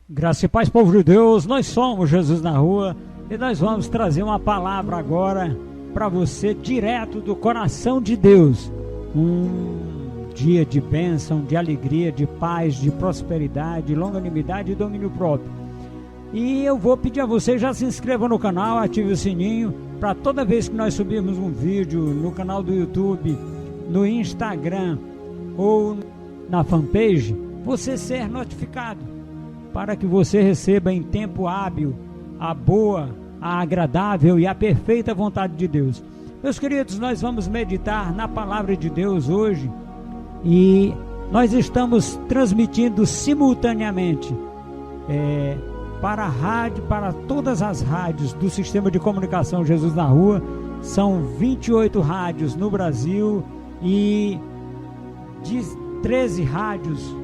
Graça e paz, povo de Deus, nós somos Jesus na Rua e nós vamos trazer uma palavra agora para você direto do coração de Deus. Um dia de bênção, de alegria, de paz, de prosperidade, longanimidade e domínio próprio. E eu vou pedir a você, já se inscreva no canal, ative o sininho para toda vez que nós subirmos um vídeo no canal do YouTube, no Instagram ou na fanpage, você ser notificado, para que você receba em tempo hábil a boa, a agradável e a perfeita vontade de Deus. Meus queridos, nós vamos meditar na palavra de Deus hoje e nós estamos transmitindo simultaneamente para a rádio, para todas as rádios do sistema de comunicação Jesus na Rua. São 28 rádios no Brasil e 13 rádios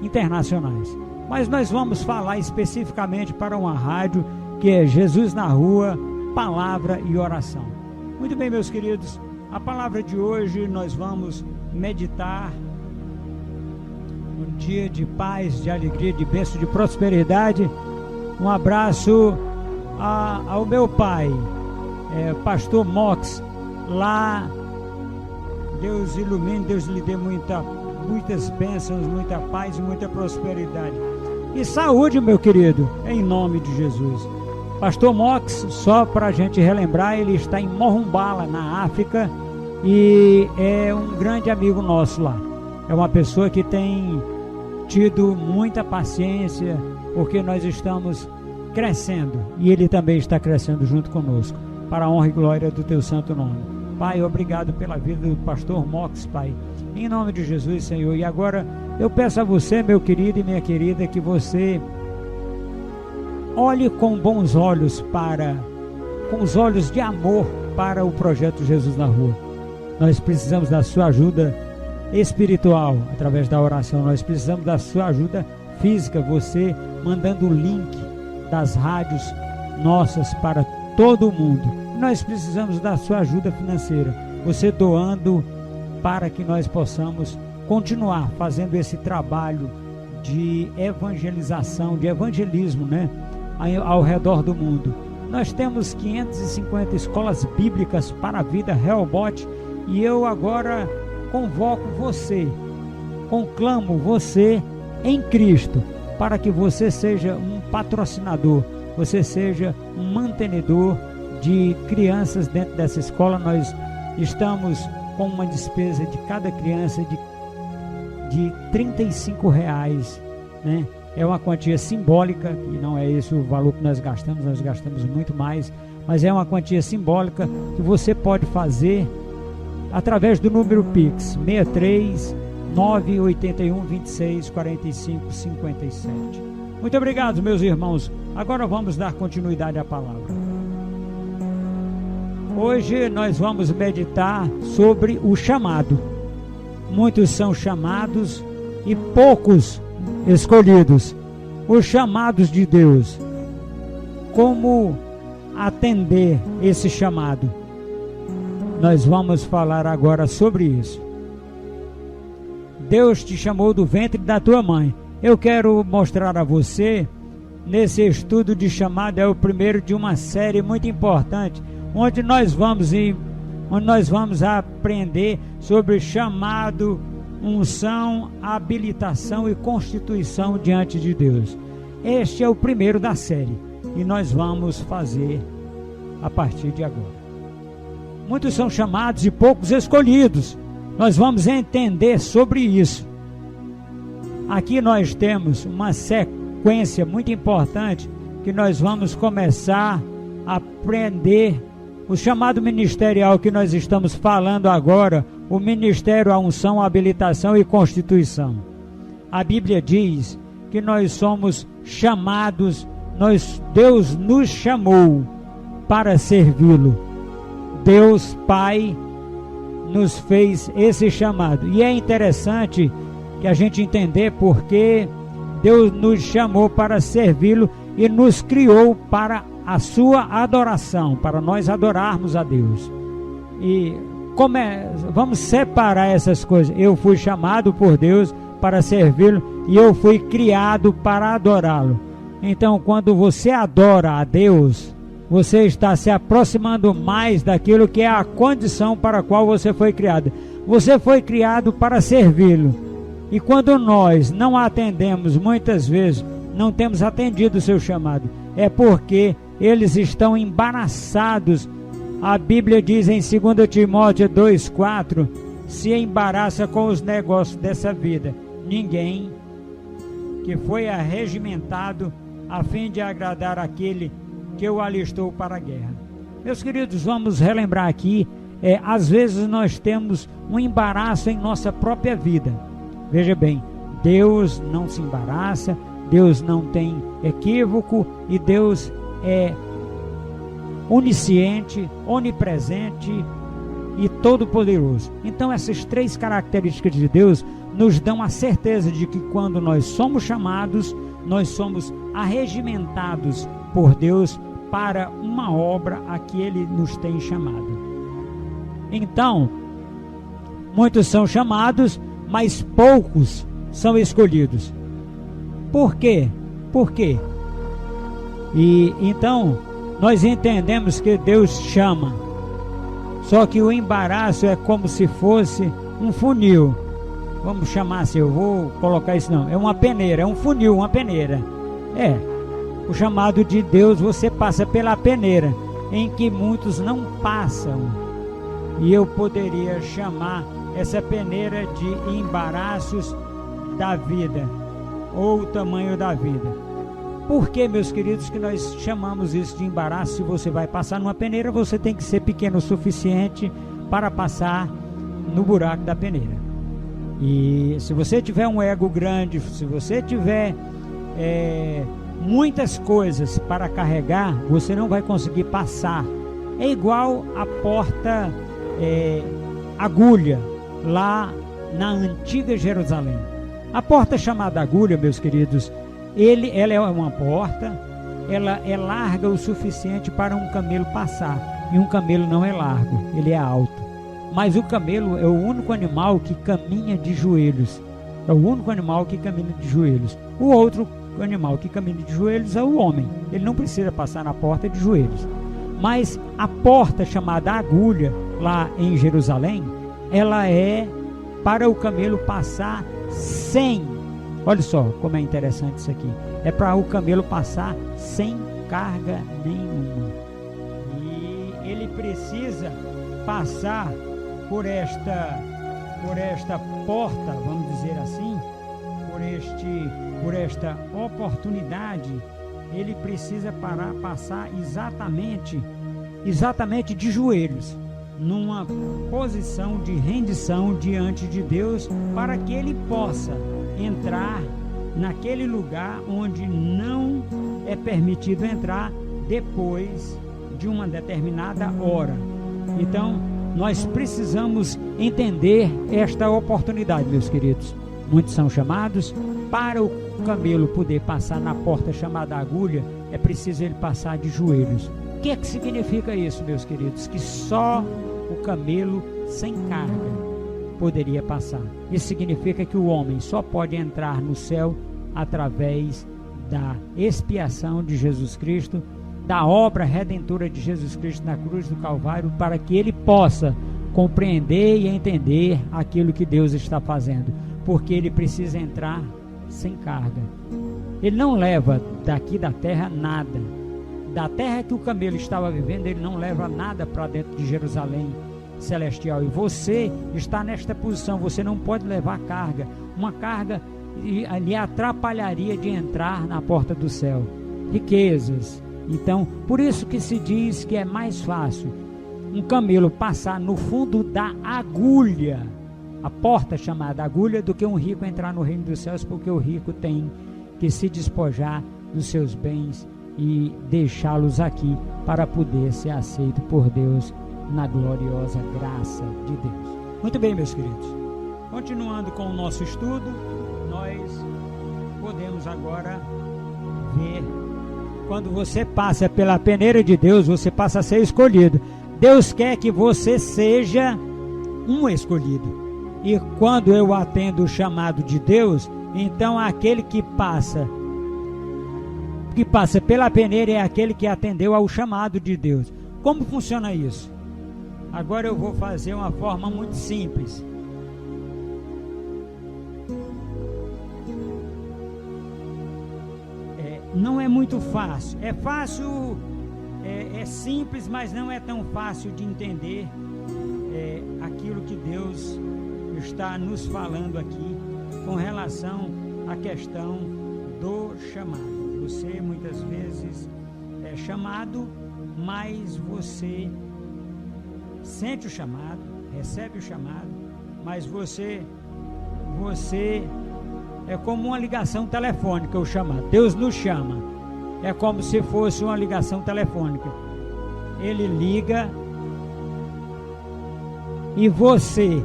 internacionais. Mas nós vamos falar especificamente para uma rádio que é Jesus na Rua, Palavra e Oração. Muito bem, meus queridos, a palavra de hoje nós vamos meditar um dia de paz, de alegria, de bênção, de prosperidade. Um abraço ao meu pai, pastor Mox, lá. Deus ilumine, Deus lhe dê muitas bênçãos, muita paz e muita prosperidade. E saúde, meu querido, em nome de Jesus. Pastor Mox, só para a gente relembrar, ele está em Morumbala, na África, e é um grande amigo nosso lá. É uma pessoa que tem tido muita paciência, porque nós estamos crescendo, e ele também está crescendo junto conosco, para a honra e glória do teu santo nome. Pai, obrigado pela vida do pastor Mox, Pai, em nome de Jesus, Senhor. E agora eu peço a você, meu querido e minha querida, que você olhe com bons olhos com os olhos de amor para o projeto Jesus na Rua. Nós precisamos da sua ajuda espiritual, através da oração. Nós precisamos da sua ajuda física, você mandando o link das rádios nossas para todo o mundo. Nós precisamos da sua ajuda financeira, você doando para que nós possamos continuar fazendo esse trabalho de evangelização, de evangelismo, né, ao redor do mundo. Nós temos 550 escolas bíblicas para a vida Rehoboth, e eu agora convoco você, conclamo você em Cristo, para que você seja um patrocinador, você seja um mantenedor de crianças dentro dessa escola. Nós estamos com uma despesa de cada criança de R$35, né? É uma quantia simbólica, e não é esse o valor que nós gastamos muito mais, mas é uma quantia simbólica que você pode fazer através do número Pix 63 981 26 45 57. Muito obrigado, meus irmãos. Agora vamos dar continuidade à palavra. Hoje nós vamos meditar sobre o chamado. Muitos são chamados e poucos escolhidos. Os chamados de Deus. Como atender esse chamado? Nós vamos falar agora sobre isso. Deus te chamou do ventre da tua mãe. Eu quero mostrar a você, nesse estudo de chamado, é o primeiro de uma série muito importante, onde nós vamos aprender sobre chamado, unção, habilitação e constituição diante de Deus. Este é o primeiro da série e nós vamos fazer a partir de agora. Muitos são chamados e poucos escolhidos. Nós vamos entender sobre isso. Aqui nós temos uma sequência muito importante que nós vamos começar a aprender. O chamado ministerial que nós estamos falando agora, o ministério, a unção, a habilitação e constituição. A Bíblia diz que nós somos chamados, Deus nos chamou para servi-lo. Deus Pai nos fez esse chamado. E é interessante que a gente entender porque Deus nos chamou para servi-lo e nos criou para a sua adoração, para nós adorarmos a Deus. E vamos separar essas coisas. Eu fui chamado por Deus para servi-lo e eu fui criado para adorá-lo. Então, quando você adora a Deus, você está se aproximando mais daquilo que é a condição para a qual você foi criado. Você foi criado para servi-lo. E quando nós não atendemos, muitas vezes, não temos atendido o seu chamado, é porque eles estão embaraçados. A Bíblia diz em 2 Timóteo 2,4, se embaraça com os negócios dessa vida. Ninguém que foi arregimentado a fim de agradar aquele que o alistou para a guerra. Meus queridos, vamos relembrar aqui, às vezes nós temos um embaraço em nossa própria vida. Veja bem, Deus não se embaraça, Deus não tem equívoco e Deus é onisciente, onipresente e todo-poderoso. Então essas três características de Deus nos dão a certeza de que quando nós somos chamados, nós somos arregimentados por Deus para uma obra a que Ele nos tem chamado. Então, muitos são chamados, mas poucos são escolhidos. Por quê? Por quê? E então, nós entendemos que Deus chama. Só que o embaraço é como se fosse um funil. Vamos chamar assim, eu vou colocar isso não. É uma peneira, é um funil, uma peneira. O chamado de Deus, você passa pela peneira, em que muitos não passam. E eu poderia chamar essa peneira de embaraços da vida, ou o tamanho da vida. Por que, meus queridos, que nós chamamos isso de embaraço? Se você vai passar numa peneira, você tem que ser pequeno o suficiente para passar no buraco da peneira. E se você tiver um ego grande, se você tiver muitas coisas para carregar, você não vai conseguir passar. É igual a porta agulha lá na antiga Jerusalém. A porta chamada agulha, meus queridos, ela é uma porta, ela é larga o suficiente para um camelo passar. E um camelo não é largo, ele é alto. Mas o camelo é o único animal que caminha de joelhos. É o único animal que caminha de joelhos. O outro animal que caminha de joelhos é o homem. Ele não precisa passar na porta de joelhos. Mas a porta chamada agulha, lá em Jerusalém, ela é para o camelo passar sem. Olha só como é interessante isso aqui. É para o camelo passar sem carga nenhuma. E ele precisa passar por esta porta, vamos dizer assim, por esta oportunidade. Ele precisa passar exatamente de joelhos, numa posição de rendição diante de Deus, para que ele possa entrar naquele lugar onde não é permitido entrar depois de uma determinada hora. Então, nós precisamos entender esta oportunidade, meus queridos. Muitos são chamados. Para o camelo poder passar na porta chamada agulha, é preciso ele passar de joelhos. O que é que significa isso, meus queridos? Que só o camelo sem carga poderia passar. Isso significa que o homem só pode entrar no céu através da expiação de Jesus Cristo, da obra redentora de Jesus Cristo na cruz do Calvário, para que ele possa compreender e entender aquilo que Deus está fazendo, porque ele precisa entrar sem carga. Ele não leva daqui da terra nada. Da terra que o camelo estava vivendo, ele não leva nada para dentro de Jerusalém celestial. E você está nesta posição, você não pode levar carga. Uma carga lhe atrapalharia de entrar na porta do céu. Riquezas. Então, por isso que se diz que é mais fácil um camelo passar no fundo da agulha, a porta chamada agulha, do que um rico entrar no reino dos céus, porque o rico tem que se despojar dos seus bens e deixá-los aqui para poder ser aceito por Deus na gloriosa graça de Deus. Muito bem, meus queridos, continuando com o nosso estudo, nós podemos agora ver, quando você passa pela peneira de Deus, você passa a ser escolhido. Deus quer que você seja um escolhido. E quando eu atendo o chamado de Deus, então aquele que passa pela peneira é aquele que atendeu ao chamado de Deus. Como funciona isso? Agora eu vou fazer uma forma muito simples. Não é muito fácil. É fácil, é simples, mas não é tão fácil de entender aquilo que Deus está nos falando aqui com relação à questão do chamado. Você muitas vezes é chamado, mas você sente o chamado, recebe o chamado, mas você é como uma ligação telefônica o chamado. Deus nos chama, é como se fosse uma ligação telefônica. Ele liga e você,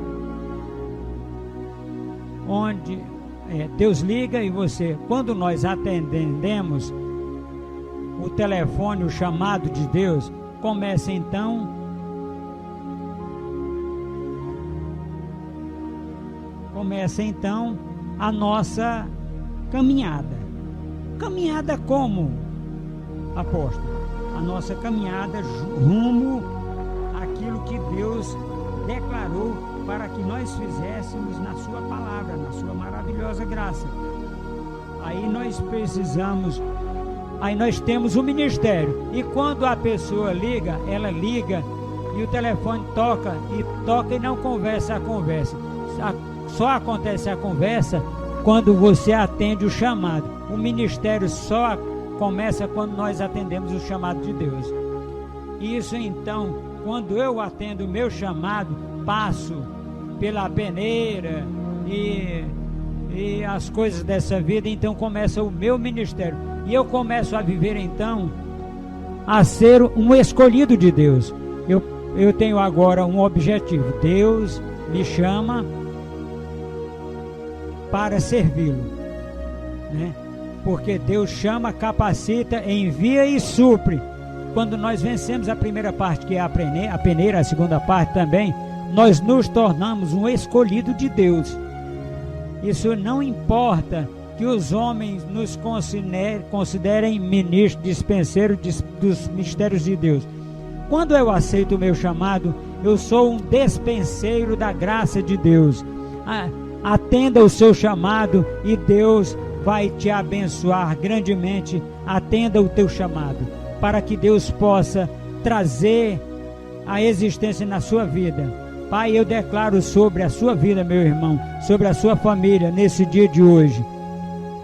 Deus liga e você, quando nós atendemos o telefone, o chamado de Deus, começa então a nossa caminhada. Caminhada como, apóstolo? A nossa caminhada rumo àquilo que Deus declarou para que nós fizéssemos na sua palavra, na sua maravilhosa graça. Aí nós temos o ministério. E quando a pessoa liga, ela liga e o telefone toca e não conversa a conversa. Só acontece a conversa quando você atende o chamado. O ministério só começa quando nós atendemos o chamado de Deus. Isso então, quando eu atendo o meu chamado, passo pela peneira e as coisas dessa vida, então começa o meu ministério. E eu começo a viver então, a ser um escolhido de Deus. Eu tenho agora um objetivo. Deus me chama para servi-lo, né? Porque Deus chama, capacita, envia e supre. Quando nós vencemos a primeira parte, que é a peneira, a segunda parte também, nós nos tornamos um escolhido de Deus. Isso não importa que os homens nos considerem ministros, dispenseiros dos mistérios de Deus. Quando eu aceito o meu chamado, eu sou um dispenseiro da graça de Deus. Atenda o seu chamado e Deus vai te abençoar grandemente. Atenda o teu chamado, para que Deus possa trazer a existência na sua vida. Pai, eu declaro sobre a sua vida, meu irmão, sobre a sua família, nesse dia de hoje,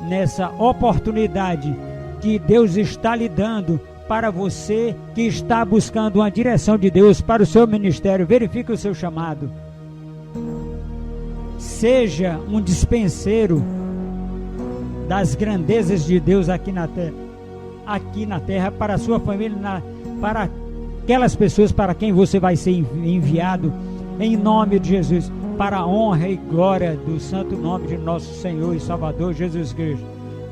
nessa oportunidade que Deus está lhe dando para você que está buscando uma direção de Deus para o seu ministério. Verifique o seu chamado. Seja um dispenseiro das grandezas de Deus aqui na terra, para a sua família, para aquelas pessoas para quem você vai ser enviado, em nome de Jesus, para a honra e glória do santo nome de nosso Senhor e Salvador Jesus Cristo.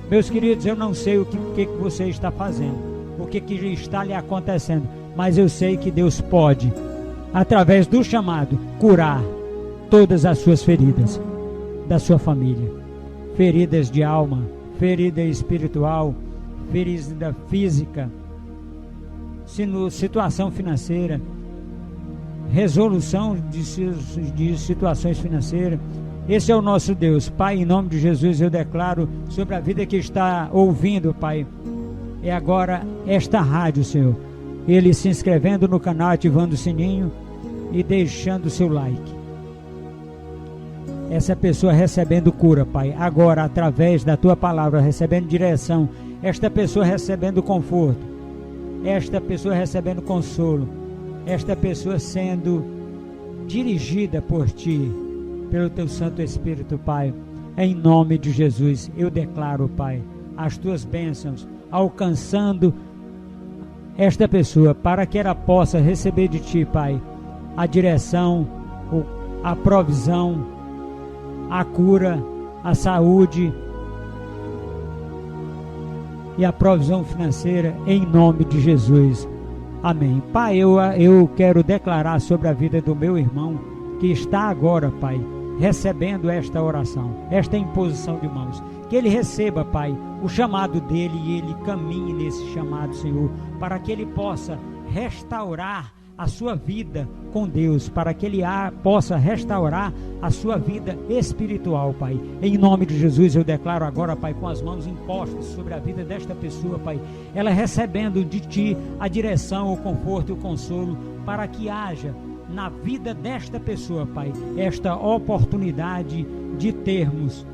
Meus queridos, eu não sei o que você está fazendo, o que está lhe acontecendo, mas eu sei que Deus pode, através do chamado, curar todas as suas feridas da sua família, feridas de alma, ferida espiritual, ferida física, situação financeira, resolução de situações financeiras. Esse é o nosso Deus. Pai, em nome de Jesus, eu declaro sobre a vida que está ouvindo, Pai, é agora esta rádio, Senhor, ele se inscrevendo no canal, ativando o sininho e deixando o seu like. Essa pessoa recebendo cura, Pai, agora através da Tua palavra, recebendo direção, esta pessoa recebendo conforto, esta pessoa recebendo consolo, esta pessoa sendo dirigida por Ti, pelo Teu Santo Espírito, Pai. Em nome de Jesus, eu declaro, Pai, as Tuas bênçãos alcançando esta pessoa, para que ela possa receber de Ti, Pai, a direção, a provisão, a cura, a saúde e a provisão financeira, em nome de Jesus. Amém. Pai, eu quero declarar sobre a vida do meu irmão que está agora, Pai, recebendo esta oração, esta imposição de mãos. Que ele receba, Pai, o chamado dele e ele caminhe nesse chamado, Senhor, para que ele possa restaurar a sua vida com Deus, para que ele possa restaurar a sua vida espiritual, Pai. Em nome de Jesus eu declaro agora, Pai, com as mãos impostas sobre a vida desta pessoa, Pai, ela recebendo de Ti a direção, o conforto e o consolo, para que haja na vida desta pessoa, Pai, esta oportunidade de termos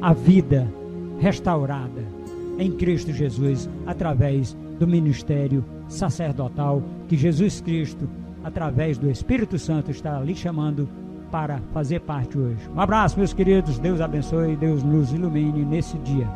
a vida restaurada em Cristo Jesus, através do ministério sacerdotal que Jesus Cristo, através do Espírito Santo, está lhe chamando para fazer parte hoje. Um abraço, meus queridos, Deus abençoe, Deus nos ilumine nesse dia.